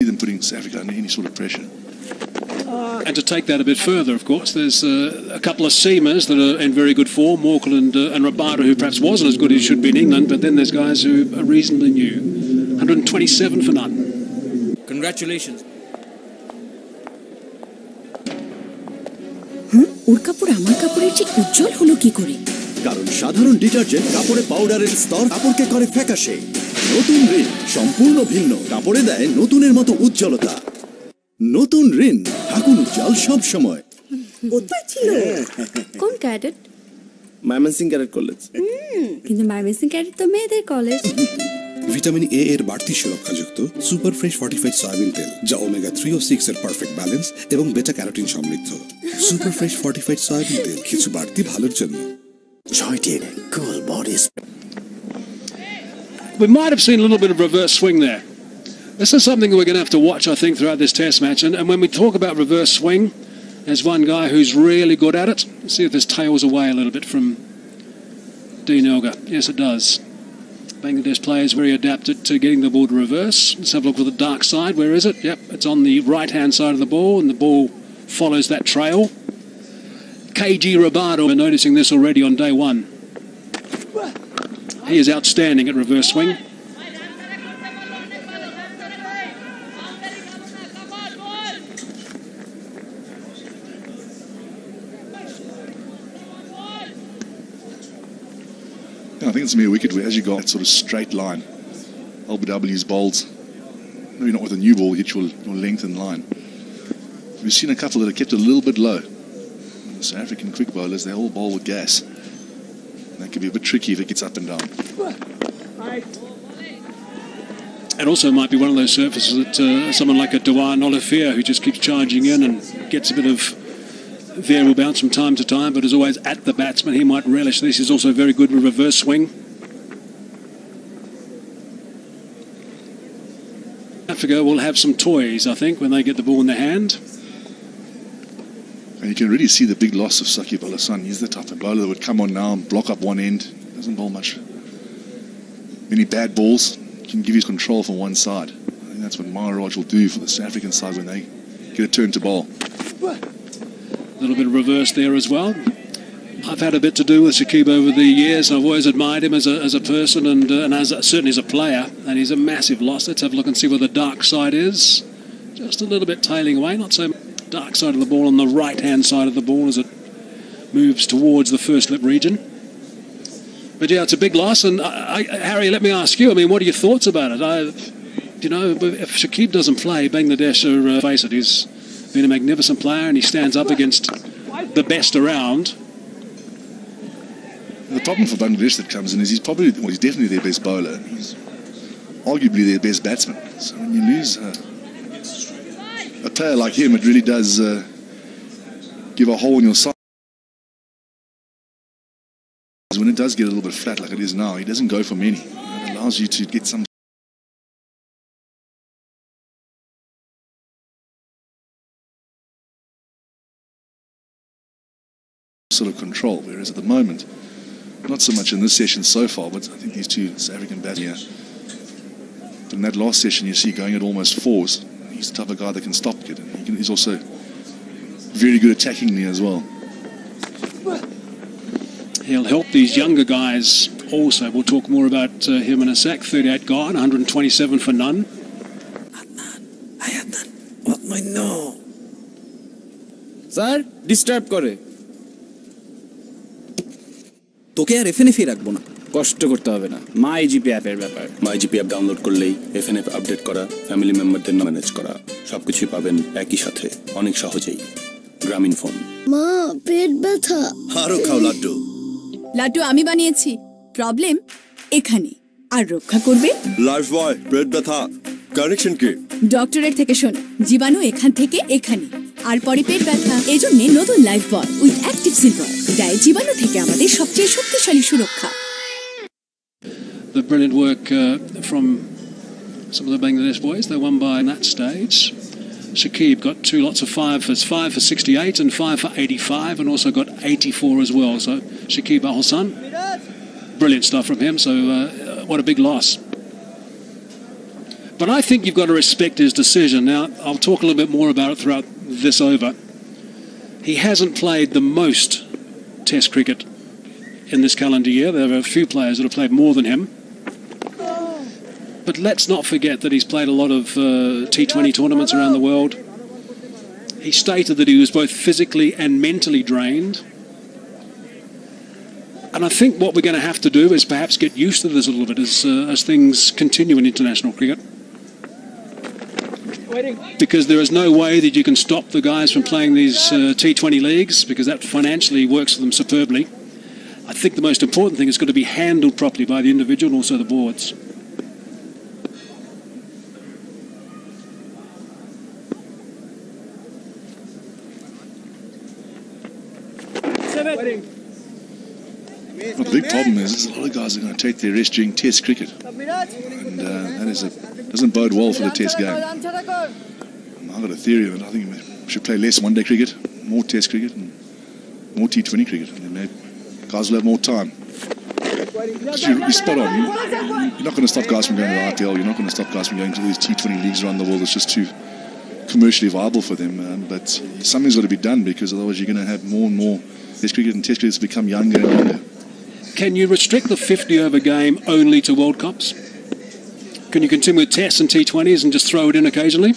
them putting South Africa under any sort of pressure. And to take that a bit further, of course, there's a couple of seamers that are in very good form, Morkel and Rabada, who perhaps wasn't as good as he should be in England, but then there's guys who are reasonably new. 127 for none. Congratulations. ওর কাপড় আমার কাপড়ের চেয়ে উজ্জ্বল হলো কি করে? কারণ সাধারণ detergent কাপড়ে পাউডারের স্তর কাপড়কে করে ফ্যাকাশে। নতুন রিন সম্পূর্ণ ভিন্ন, কাপড়ে দেয় নতুনের মতো উজ্জ্বলতা। নতুন রিন থাকুন উজ্জ্বল সব সময়। কোথায় ছিল? কোন ক্যাডেট? Mymensingh cadet college. কিন্তু ময়মনসিং ক্যাডেট তো মেয়েদের কলেজ। ভিটামিন এ এর বাড়তি সুরক্ষাযুক্ত সুপার ফ্রেশ ফর্টিফাইড সয়াবিন তেল, যা ওমেগা 3 ও 6 এর পারফেক্ট ব্যালেন্স এবং বেটা ক্যারোটিন সমৃদ্ধ। সুপার ফ্রেশ ফর্টিফাইড সয়াবিন তেল, কিছু বাড়তি ভালোর জন্য। Cool bodies. We might have seen a little bit of reverse swing there. This is something we're going to have to watch, I think, throughout this test match. And when we talk about reverse swing, there's one guy who's really good at it. Let's see if this tails away a little bit from Dean Elgar. Yes, it does. Bangladesh players very adapted to getting the ball to reverse. Let's have a look at the dark side. Where is it? Yep, it's on the right-hand side of the ball, and the ball follows that trail. KG Rabado, we're noticing this already on day one. He is outstanding at reverse swing. I think it's going to be a wicket where, as you got that sort of straight line, LBW's bowls, maybe not with a new ball, hit your length and line. We've seen a couple that have kept it a little bit low. The South African quick bowlers, they all bowl with gas. And that could be a bit tricky if it gets up and down. It also might be one of those surfaces that someone like a Dewan Olivier, who just keeps charging in and gets a bit of variable bounce from time to time, but is always at the batsman. He might relish this. He's also very good with reverse swing. Africa will have some toys, I think, when they get the ball in their hand. And you can really see the big loss of Saqib Al Hassan. He's the type of bowler that would come on now and block up one end. Doesn't bowl many bad balls. Can give you control from one side. I think that's what Maharaj will do for the South African side when they get a turn to bowl. A little bit of reverse there as well. I've had a bit to do with Saqib over the years. I've always admired him as a person and certainly as a player. And he's a massive loss. Let's have a look and see where the dark side is. Just a little bit tailing away. Not so dark side of the ball on the right-hand side of the ball as it moves towards the first lip region. But yeah, it's a big loss. And Harry, let me ask you, I mean, what are your thoughts about it? If Saqib doesn't play, Bangladesh are, face it, he's been a magnificent player and he stands up against the best around. The problem for Bangladesh that comes in is he's definitely their best bowler. He's arguably their best batsman. So when you lose a player like him, it really does give a hole in your side. When it does get a little bit flat like it is now, he doesn't go for many. It allows you to get some sort of control, whereas at the moment, not so much in this session so far, but I think these two South African batsmen here. But in that last session, you see going at almost fours. He's the type of guy that can stop it, and he's also very good attackingly as well. He'll help these younger guys also. We'll talk more about him in a sec. 38 gone, 127 for none. Adnan, what my no? Sir, disturb করে। তোকে আর FNF রাখবো না। কষ্ট করতে হবে না, মাই GP অ্যাপের ব্যাপার। মাই জিপি অ্যাপ ডাউনলোড করলেই এফএনএফ আপডেট করা, ফ্যামিলি মেম্বারদের ম্যানেজ করা, সবকিছুই পাবেন একই সাথে, অনেক সহজেই। গ্রামীণ ফোন। মা, পেট ব্যথা। আরো খাও লাড্ডু। লাড্ডু আমি বানিয়েছি। প্রবলেম এখানে। আর রক্ষা করবে লাইফ বয়। পেট ব্যথা কারেকশন কি? ডক্টরের থেকে শোনো, জীবাণু এখান থেকে এখানে, আর পরে পেট ব্যথা। এজন্য নতুন life boy with active silver, দেয় জীবাণু থেকে আমাদের সবচেয়ে শক্তিশালী সুরক্ষা। The brilliant work from some of the Bangladesh boys. They won by that stage. Saqib got two lots of five for 68 and 5 for 85, and also got 84 as well. So Saqib Al Hassan, brilliant stuff from him. So what a big loss. But I think you've got to respect his decision. Now, I'll talk a little bit more about it throughout this over. He hasn't played the most Test cricket in this calendar year. There are a few players that have played more than him. But let's not forget that he's played a lot of T20 tournaments around the world. He stated that he was both physically and mentally drained. And I think what we're going to have to do is perhaps get used to this a little bit as things continue in international cricket. Because there is no way that you can stop the guys from playing these T20 leagues, because that financially works for them superbly. I think the most important thing is going to be handled properly by the individual and also the boards. Well, the big problem is a lot of guys are going to take their rest during Test cricket, and that doesn't bode well for the Test game. I've got a theory of it. I think we should play less one-day cricket, more Test cricket, and more T20 cricket. And then guys will have more time. You're spot on. You're not going to stop guys from going to the IPL. You're not going to stop guys from going to these T20 leagues around the world. It's just too commercially viable for them. But something's got to be done, because otherwise you're going to have more and more Test cricket, and Test cricket's become younger and younger. Can you restrict the 50-over game only to World Cups? Can you continue with Tests and T20s and just throw it in occasionally?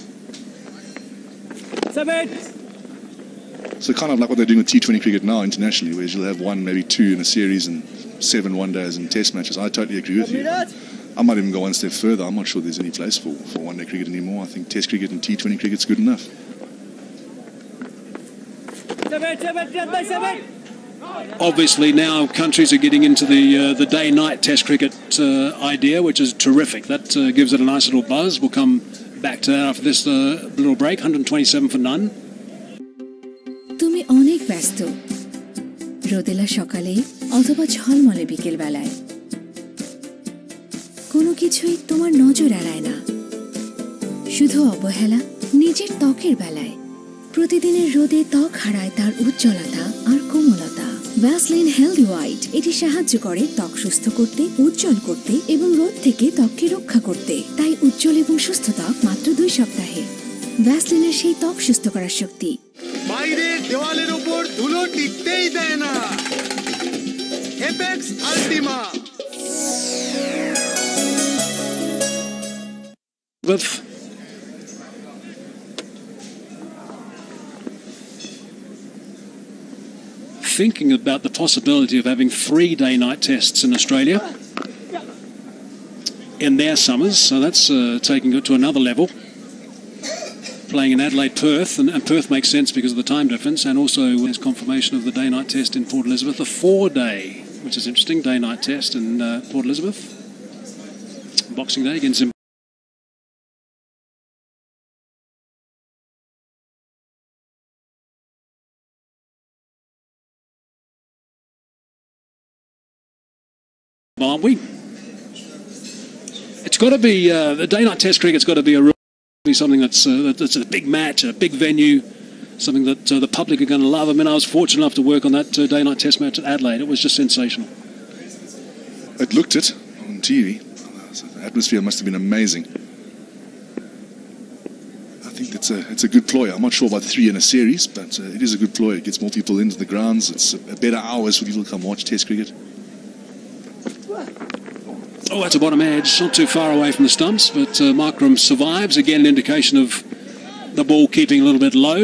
So kind of like what they're doing with T20 cricket now internationally, where you'll have one, maybe two in a series and 7 one-days and Test matches. I totally agree with you. I might even go one step further. I'm not sure there's any place for one-day cricket anymore. I think Test cricket and T20 cricket's good enough. Obviously now countries are getting into the day-night Test cricket idea, which is terrific. That gives it a nice little buzz. We'll come back to that after this little break. 127 for none. তুমি অনেক ব্যস্ত, রোদেলা সকালে অথবা ঝলমলে বিকেল বেলায়। কোনো কিছুই তোমার নজর এড়ায় না, শুধু অবহেলা নিজের ত্বকের বেলায়। প্রতিদিনের রোদে ত্বক হারায় তার উজ্জ্বলতা আর কোমলতা। ভ্যাসলিন হেলদি হোয়াইট এটি সাহায্য করে ত্বক সুস্থ করতে, উজ্জ্বল করতে এবং রোদ থেকে ত্বককে রক্ষা করতে। তাই উজ্জ্বল এবং সুস্থ ত্বক মাত্র 2 সপ্তাহে। ভ্যাসলিনের সেই ত্বক সুস্থ করার শক্তি। বাইরের দেওয়ালের উপর ধুলো টিকতেই দেয় না। Apex আল্টিমা। Thinking about the possibility of having 3 day-night tests in Australia in their summers, so that's taking it to another level. Playing in Adelaide, Perth, and Perth makes sense because of the time difference, and also there's confirmation of the day-night test in Port Elizabeth, a 4-day, which is interesting, day-night test in Port Elizabeth. Boxing Day against Zimbabwe. It's got to be the day-night Test cricket's got to be something that's a big match, a big venue, something that the public are going to love. I mean, I was fortunate enough to work on that day-night Test match at Adelaide. It was just sensational. It looked it on TV. The atmosphere must have been amazing. I think it's a good ploy. I'm not sure about 3 in a series, but it is a good ploy. It gets more people into the grounds. It's a better hours for people to come watch Test cricket. Oh, that's a bottom edge, not too far away from the stumps, but Markram survives. Again, an indication of the ball keeping a little bit low.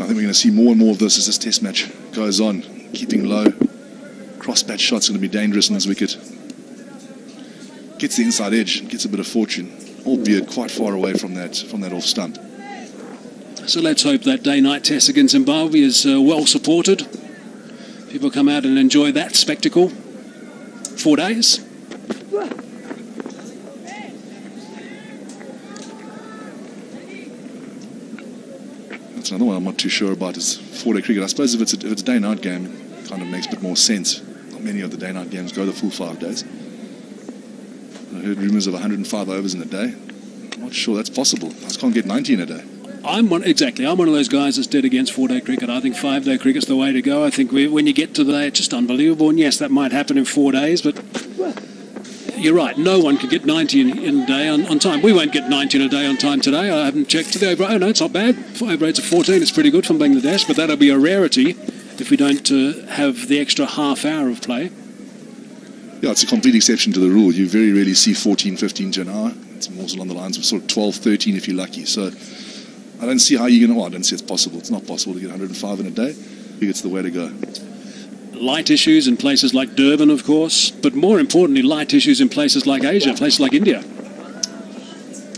I think we're going to see more and more of this as this Test match goes on. Keeping low, cross-bat shots going to be dangerous in this wicket. Gets the inside edge, gets a bit of fortune, albeit quite far away from that off stump. So let's hope that day-night Test against Zimbabwe is well supported. People come out and enjoy that spectacle. 4 days. That's another one I'm not too sure about, is 4-day cricket. I suppose if it's a day-night game, it kind of makes a bit more sense. Not many of the day-night games go the full 5 days. I heard rumours of 105 overs in a day. I'm not sure that's possible. I just can't get 90 in a day. I'm one of those guys that's dead against 4-day cricket. I think 5-day cricket's the way to go. I think when you get to the day, it's just unbelievable. And yes, that might happen in 4 days, but you're right, no one can get 90 in a day on time. We won't get 90 in a day on time today. I haven't checked today. Oh, no, it's not bad. Over rates of 14, it's pretty good from Bangladesh, but that'll be a rarity if we don't have the extra half hour of play. Yeah, it's a complete exception to the rule. You very rarely see 14, 15 to an hour. It's more along the lines of sort of 12, 13 if you're lucky. So I don't see how you're going to, well, I don't see it's possible. It's not possible to get 105 in a day. I think it's the way to go. Light issues in places like Durban, of course, but more importantly, light issues in places like Asia, places like India.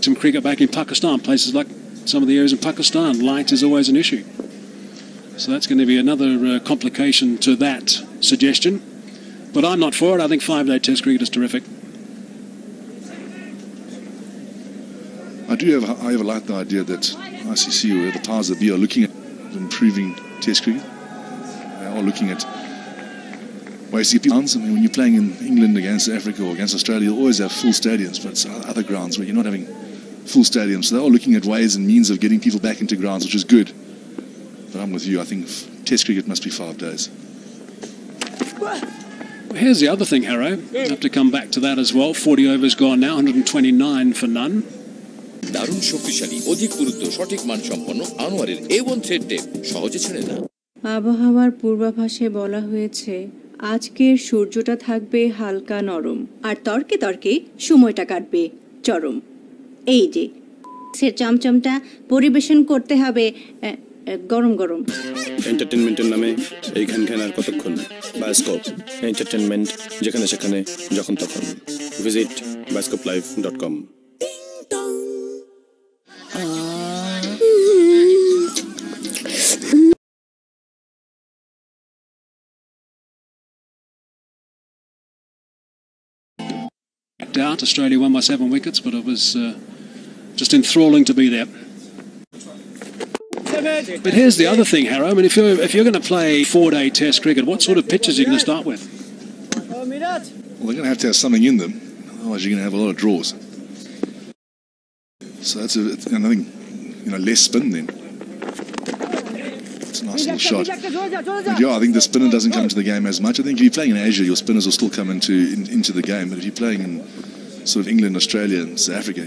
Some cricket back in Pakistan, places like some of the areas in Pakistan, light is always an issue. So that's going to be another complication to that suggestion. But I'm not for it. I think 5-day Test cricket is terrific. I have like the idea that ICC or the powers that be are looking at improving Test cricket. They are looking at ways to get grounds. I mean, when you're playing in England against Africa or against Australia, you'll always have full stadiums, but it's other grounds where you're not having full stadiums. So they are looking at ways and means of getting people back into grounds, which is good. But I'm with you. I think Test cricket must be 5 days. Here's the other thing, Harrow. Have to come back to that as well. 40 overs gone now, 129 for none. দারুণ শক্তিশালী অধিক পুরুত্ব সঠিক মানসম্পন্ন আনোয়ারের A1 thread tape সহজে ছেড়ে না। আবহাওয়ার পূর্বাভাসে বলা হয়েছে আজকের সূর্যটা থাকবে হালকা নরম আর তর্কে তর্কে সময়টা কাটবে চরম। এই যে সে চমচমটা পরিবেশন করতে হবে গরম গরম। এন্টারটেইনমেন্টের নামে এই ঘ্যান আর কতক্ষণ? বায়োস্কোপ এন্টারটেইনমেন্ট যেখানে সেখানে যখন তখন। Visit bioscoplive.com। Out. Australia won by 7 wickets, but it was just enthralling to be there. But here's the other thing, Harrow. I mean, if you're going to play 4-day Test cricket, what sort of pitches are you going to start with? Well, they're going to have something in them. Otherwise, you're going to have a lot of draws. So that's I think less spin then. It's a nice little shot. But yeah, I think the spinner doesn't come to the game as much. I think if you're playing in Asia, your spinners will still come into the game. But if you're playing in sort of England, Australia, and South Africa,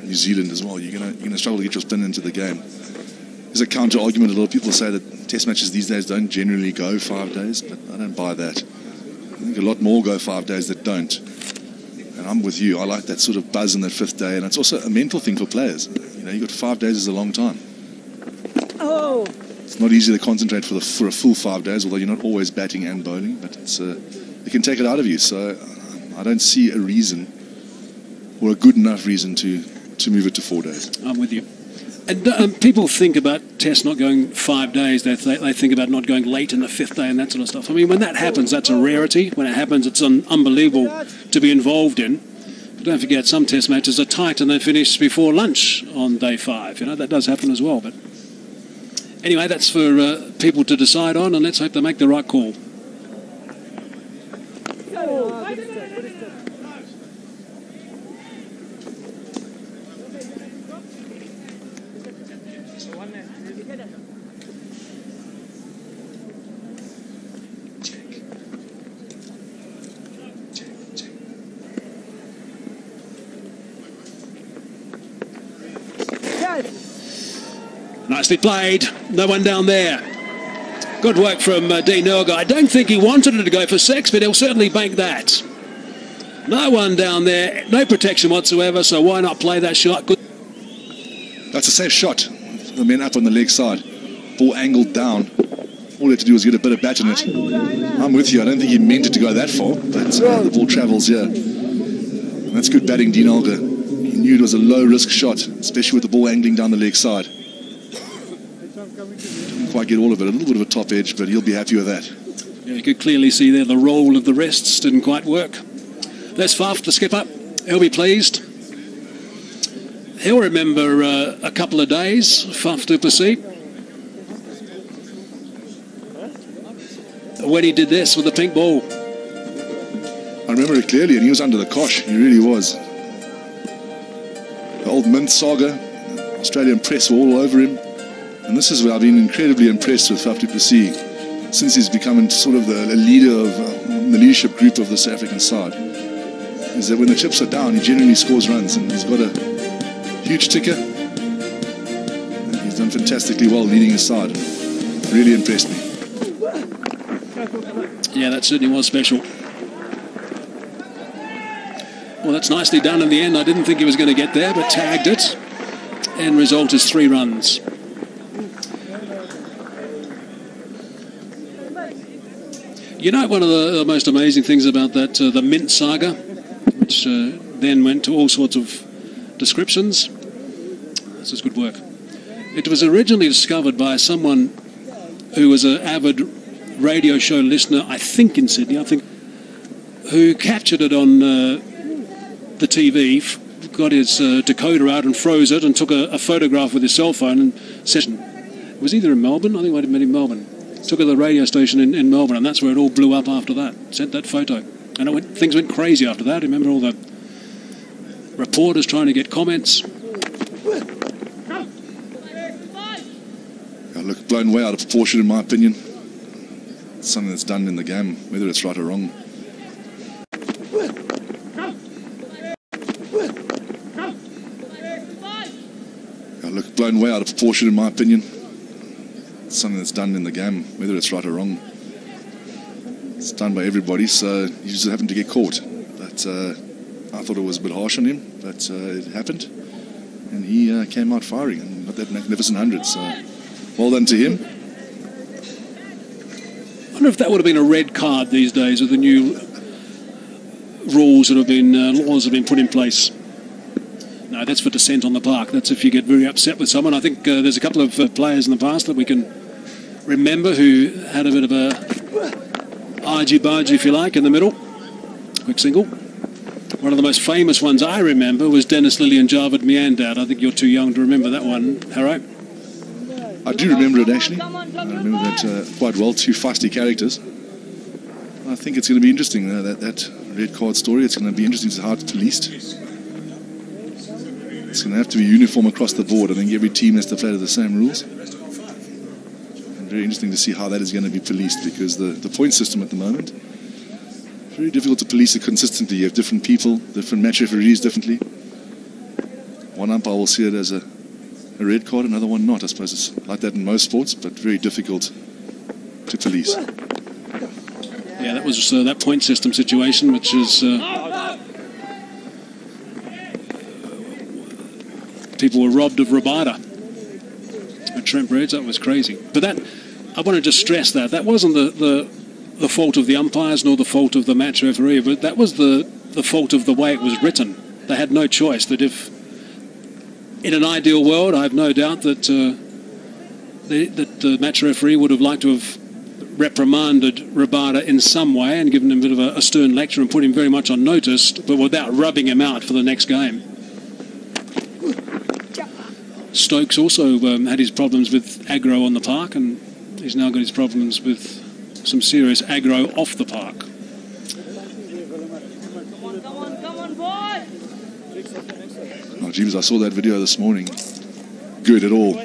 New Zealand as well, you're going to struggle to get your spin into the game. There's a counter argument. A lot of people say that Test matches these days don't generally go 5 days, but I don't buy that. I think a lot more go 5 days that don't. And I'm with you. I like that sort of buzz in that 5th day, and it's also a mental thing for players. You've got 5 days is a long time. Oh. It's not easy to concentrate for a full 5 days, although you're not always batting and bowling, but it can take it out of you. So I don't see a reason or a good enough reason to move it to 4 days. I'm with you. And people think about Test not going 5 days. They think about not going late in the 5th day and that sort of stuff. I mean, when that happens, that's a rarity. When it happens, it's unbelievable to be involved in. But don't forget, some Test matches are tight and they finish before lunch on day 5. That does happen as well. But anyway, that's for people to decide on, and let's hope they make the right call. Nicely played. No one down there. Good work from Dean Nurga. I don't think he wanted it to go for 6, but he'll certainly bank that. No one down there. No protection whatsoever, so why not play that shot? Good. That's a safe shot. The men up on the leg side. Ball angled down. All he had to do was get a bit of bat in it. I'm with you. I don't think he meant it to go that far, but the ball travels here. And that's good batting, Dean Nurga. He knew it was a low-risk shot, especially with the ball angling down the leg side. Didn't quite get all of it. A little bit of a top edge, but he'll be happy with that. Yeah, you could clearly see there the roll of the wrists didn't quite work. That's Faf, the skipper. He'll be pleased. He'll remember a couple of days, Faf du Plessis, when he did this with the pink ball. I remember it clearly, and he was under the cosh. He really was. The old Mint saga, Australian press were all over him. And this is where I've been incredibly impressed with Faf du Plessis since he's become sort of the leader of the leadership group of the South African side. is that when the chips are down, he generally scores runs, and he's got a huge ticker. And he's done fantastically well leading his side. Really impressed me. Yeah, that certainly was special. Well, that's nicely done in the end. I didn't think he was going to get there, but tagged it. End result is 3 runs. You know, one of the most amazing things about that, the Mint saga, which then went to all sorts of descriptions. This is good work. It was originally discovered by someone who was an avid radio show listener, I think in Sydney, who captured it on the TV, got his decoder out and froze it and took a photograph with his cell phone and session. It was either in Melbourne, I think I might have been in Melbourne. Took it to the radio station in Melbourne, and that's where it all blew up after that. Sent that photo. And things went crazy after that. Remember all the reporters trying to get comments? I look blown way out of proportion, in my opinion. It's something that's done in the game, whether it's right or wrong. I look blown way out of proportion, in my opinion. It's something that's done in the game, whether it's right or wrong. It's done by everybody, so you just happen to get caught. But I thought it was a bit harsh on him, but it happened. And he came out firing and got that magnificent 100, so well done to him. I wonder if that would have been a red card these days with the new rules that have been, laws that have been put in place. No, that's for dissent on the park. That's if you get very upset with someone. I think there's a couple of players in the past that we can remember who had a bit of a argy-bargy, if you like, in the middle. Quick single. One of the most famous ones I remember was Dennis Lilly and Jarvid Meandad. I think you're too young to remember that one, Harrow. I do remember it, actually. I remember that quite well. 2 feisty characters. I think it's going to be interesting, that red card story. It's going to be interesting to see how it's policed. It's going to have to be uniform across the board. I think every team has to play to the same rules. And very interesting to see how that is going to be policed, because the point system at the moment, very difficult to police it consistently. You have different people, different match referees differently. One umpire will see it as a red card, another one not. I suppose it's like that in most sports, but very difficult to police. Yeah, that was that point system situation, which is... people were robbed of Rabada at Trent Bridge. That was crazy. But that, I want to just stress that wasn't the fault of the umpires nor the fault of the match referee, but that was the fault of the way it was written. They had no choice. That if, in an ideal world, I have no doubt that the match referee would have liked to have reprimanded Rabada in some way and given him a bit of a stern lecture and put him very much on notice, but without rubbing him out for the next game. Stokes also had his problems with aggro on the park, and he's now got his problems with some serious aggro off the park. Oh, James, I saw that video this morning. Good at all.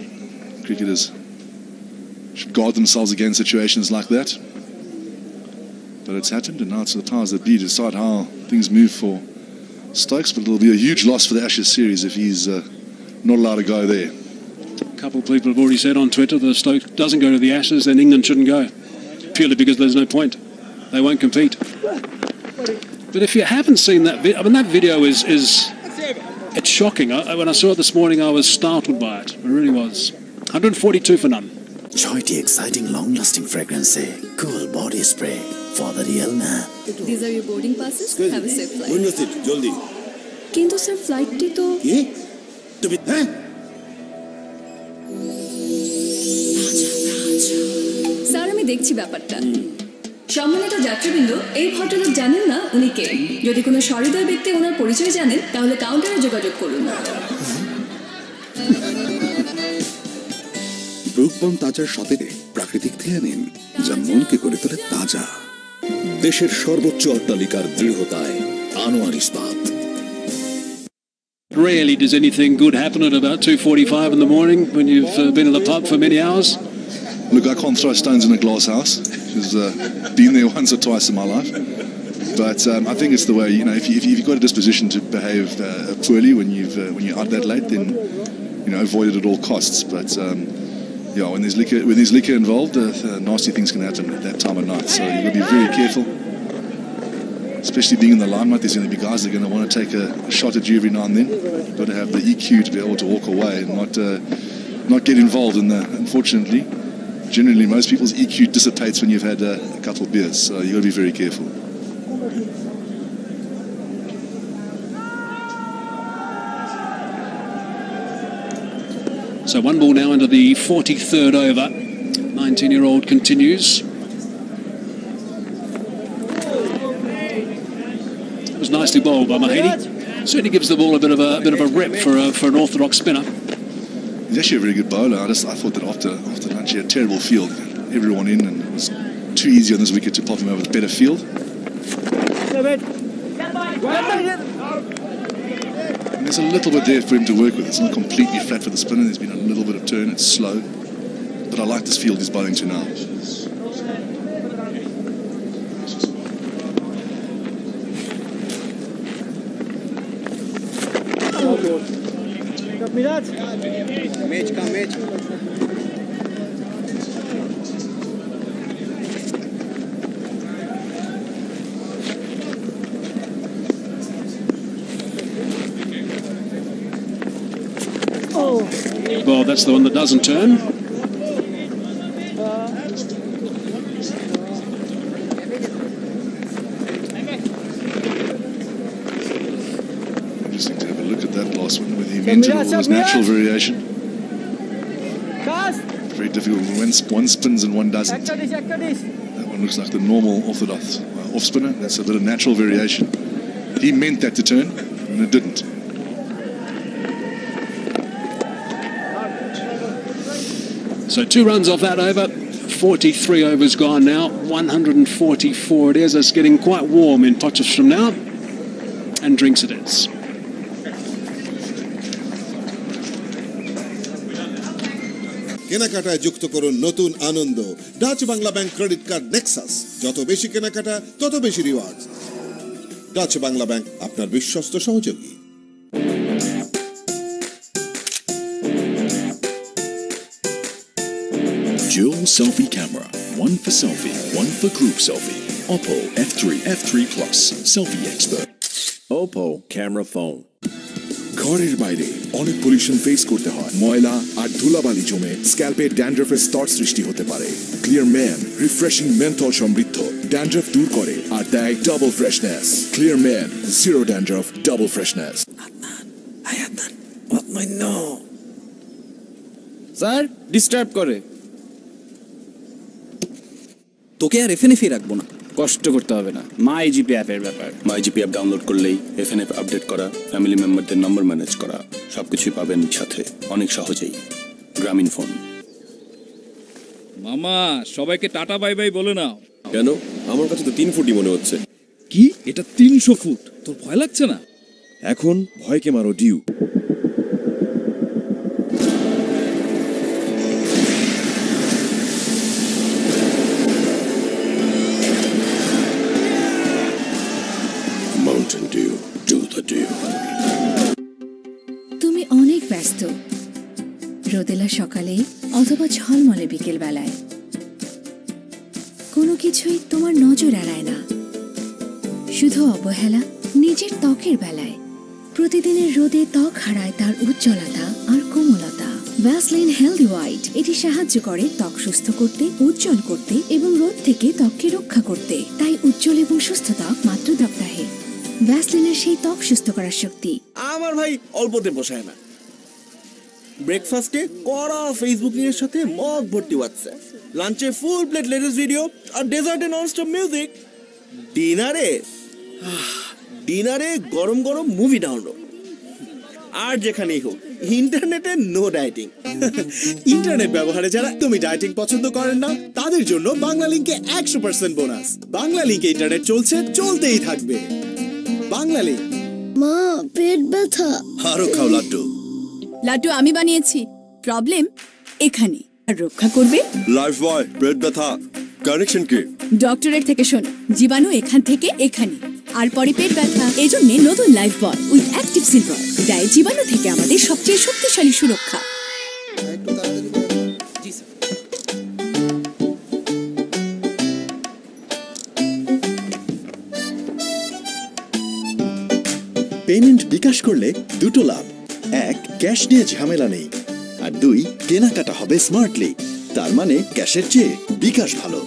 Cricketers should guard themselves against situations like that. But it's happened, and now it's the powers that be to decide how things move for Stokes. But it'll be a huge loss for the Ashes series if he's not allowed to go there. A couple of people have already said on Twitter that if Stokes doesn't go to the Ashes, then England shouldn't go. Purely because there's no point. They won't compete. But if you haven't seen that video, I mean, that video is it's shocking. When I saw it this morning, I was startled by it. It really was. 142 for none. Try the exciting, long-lasting fragrance, cool body spray for the real man. These are your boarding passes. Have a safe flight. Window seat, joldi. কিন্তু sir ফ্লাইটটি তো কি তুমি হ্যাঁ sir আমি দেখছি ব্যাপারটা। সম্মানিত যাত্রীবৃন্দ, এই ভদ্রলোক জানেন না উনি কে। যদি কোনো সহৃদয় ব্যক্তি ওনার পরিচয় জানেন তাহলে কাউন্টারে যোগাযোগ করুন। ব্রুকবন তাজার সাথে প্রাকৃতিক ধেয়া নিন, যা মনকে করে তোলে তাজা। দেশের সর্বোচ্চ অট্টালিকার দৃঢ়তায় আনোয়ার ইস্পাত। Rarely does anything good happen at about 2:45 in the morning when you've been in the pub for many hours. Look, I can't throw stones in a glass house. I've been there once or twice in my life. But I think it's the way, if you've got a disposition to behave poorly when you're out that late, then avoid it at all costs. But when there's liquor involved, nasty things can happen at that time of night. So you've got to be very careful, especially being in the limelight. There's going to be guys that are going to want to take a shot at you every now and then. You've got to have the EQ to be able to walk away and not get involved in the. Unfortunately, generally most people's EQ dissipates when you've had a couple of beers. So you've got to be very careful. So one ball now into the 43rd over. 19-year-old continues. It was nicely bowled by Mahedi. Certainly gives the ball a bit of a rep for an orthodox spinner. He's actually a very good bowler. I thought that after lunch he had a terrible field. Everyone in, and it was too easy on this wicket to pop him over with better field. And there's a little bit there for him to work with. It's not completely flat for the spinner. There's been a little bit of turn. It's slow. But I like this field he's bowling to now. Well, that's the one that doesn't turn. Interesting to have a look at that last one, whether he meant it or was natural variation. Very difficult when one spins and one doesn't. That one looks like the normal orthodox off spinner. That's a bit of natural variation. He meant that to turn, and it didn't. So 2 runs off that over. 43 overs gone now. 144 it is. It's getting quite warm in Potchefstroom now. And drinks it is. কেনাকাটায় যুক্ত করুন নতুন আনন্দ Dutch Bangla Bank credit card Nexus যত বেশি কেনাকাটা তত বেশি রিওয়ার্ডস ডাচ বাংলা ব্যাংক আপনার বিশ্বস্ত সহযোগী Dual selfie camera. One for selfie, one for group selfie. Oppo F3, F3 Plus. Selfie expert. Oppo camera phone. ঘরের বাইরে অনেক পলিউশন ফেস করতে হয় ময়লা আর ধুলাবালি জমে স্ক্যাল্পে ড্যান্ড্রফের স্তর সৃষ্টি হতে পারে ক্লিয়ার ম্যান রিফ্রেশিং মেন্থল সমৃদ্ধ ড্যান্ড্রফ দূর করে আর দেয় double freshness clear man zero dandruff double freshness sir disturb করে তোকে আর এফএনএফ রাখবো না কষ্ট করতে হবে না মাই জিপি অ্যাপের ব্যাপার মাই জিপি অ্যাপ ডাউনলোড করলেই এফএনএফ আপডেট করা ফ্যামিলি মেম্বারদের নম্বর ম্যানেজ করা সবকিছুই পাবেন সাথে অনেক সহজেই গ্রামীণ ফোন মামা সবাইকে টাটা বাই বাই বলে নাও কেন আমার কাছে তো 3 ফুটই মনে হচ্ছে কি এটা 300 ফুট তোর ভয় লাগছে না এখন ভয়কে মারো due Mountain Dew, do the dew. তুমি অনেক ব্যস্ত রোদেলা সকালে অথবা ঝলমলে বিকেল বেলায় কোনো কিছুই তোমার নজর এড়ায় না শুধু অবহেলা নিজের ত্বকের বেলায় প্রতিদিনের রোদে ত্বক হারায় তার উজ্জ্বলতা আর কোমলতা ভ্যাসলিন হেলদি হোয়াইট এটি সাহায্য করে ত্বক সুস্থ করতে উজ্জ্বল করতে এবং রোদ থেকে ত্বককে রক্ষা করতে তাই উজ্জ্বল এবং সুস্থ ত্বক মাত্র সপ্তাহে ভ্যাসলিনের সেই ত্বক সুস্থ করার শক্তি আমার ভাই অল্পতে বসায় না ব্রেকফাস্টে কড়া ফেসবুক নিউজের সাথে মগ ভর্তি হোয়াটসঅ্যাপ লাঞ্চে ফুল প্লেট লেটেস্ট ভিডিও আর ডেজার্টে ননস্টপ মিউজিক ডিনারে গরম গরম মুভি ডাউনলোড আর যেখানেই হোক ইন্টারনেটে নো ডায়েটিং ইন্টারনেট ব্যবহারে যারা তুমি ডায়েটিং পছন্দ করেন না তাদের জন্য বাংলা লিংকে 100% বোনাস বাংলা লিংকে ইন্টারনেট চলছে চলতেই থাকবে বাংলা লিংক মা পেট ব্যথা আরো খাও লাড্ডু লাড্ডু আমি বানিয়েছি প্রবলেম এখানে আর রক্ষা করবে লাইফ বয় পেট ব্যথা কানেকশন কি ডক্টরের থেকে শোনো, জীবাণু এখান থেকে এখানে, আর পরে পেট ব্যথা। এই জন্য নতুন life boy with active silver দেয় জীবাণু থেকে আমাদের সবচেয়ে শক্তিশালী সুরক্ষা। পেমেন্ট বিকাশ করলে দুটো লাভ, এক ক্যাশ নিয়ে ঝামেলা নেই, আর দুই কেনাকাটা হবে স্মার্টলি। তার মানে ক্যাশের চেয়ে বিকাশ ভালো।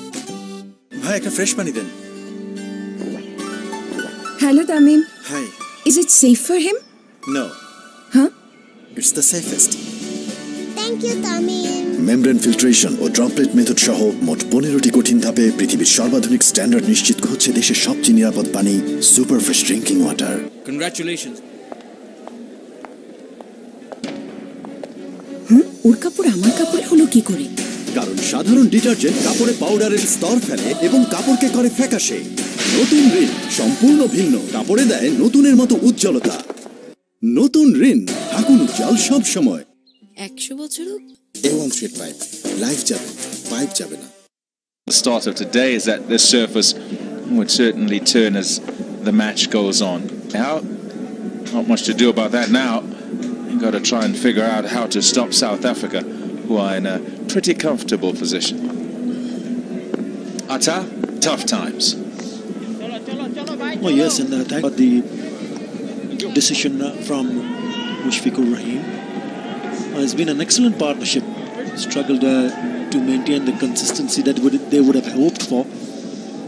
ভাই একটা ফ্রেশ পানি দেন। Hello, Tamim. Hi. Is it safe for him? No. Huh? It's the safest. Thank you, Tamim. Membrane filtration ও ড্রপলেট মেথড সহ মোট 15টি কঠিন ধাপে পৃথিবীর সর্বাধুনিক স্ট্যান্ডার্ড নিশ্চিত হচ্ছে দেশের সবচেয়ে নিরাপদ পানি, super fresh drinking water. Congratulations. ওর কাপড় আমার কাপড় হলো কি করে? কারণ সাধারণ ডিটারজেন্ট কাপড়ে পাউডারের স্তর ফেলে এবং কাপড়কে করে ফ্যাকাশে। নতুন রিন সম্পূর্ণ ভিন্ন, কাপড়ে দেয় নতুনের মতো উজ্জ্বলতা। নতুন রিন থাকুন উজ্জ্বল সব সময়। 100 বছরও A1 thread pipe. Life যাবে, পাইপ যাবে না। The start of today is that this surface would certainly turn as the match goes on. Now, not much to do about that now. You've got to try and figure out how to stop South Africa, who are in a pretty comfortable position. Atta, tough times. Oh yes, and thank God the decision from Mushfiqur Rahim. It's been an excellent partnership. Struggled to maintain the consistency that they would have hoped for.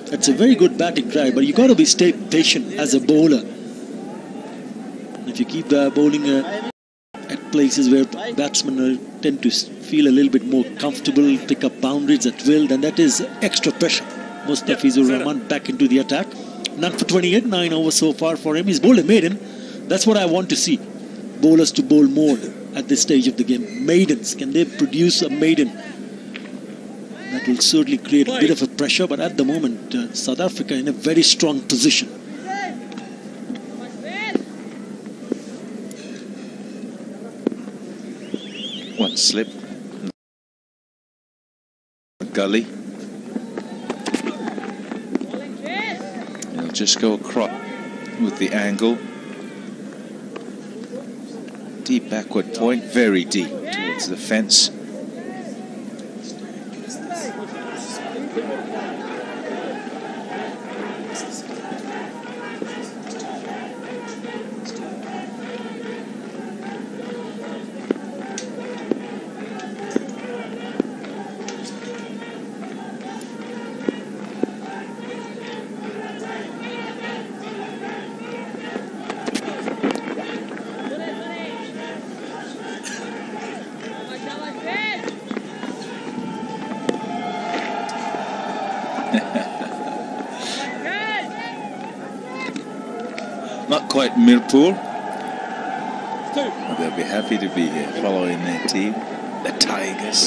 That's a very good batting drive, but you got to stay patient as a bowler. If you keep bowling at places where batsmen tend to feel a little bit more comfortable, pick up boundaries at will, then that is extra pressure. Mustafizur Rahman back into the attack. None for 28, 9 overs so far for him. He's bowled a maiden. That's what I want to see. Bowlers to bowl more at this stage of the game. Maidens, can they produce a maiden? That will certainly create a bit of a pressure, but at the moment, South Africa in a very strong position. One slip. Gully. He'll just go across with the angle. Deep backward point, very deep towards the fence. Not quite Mirpur, but they'll be happy to be here following their team, the Tigers.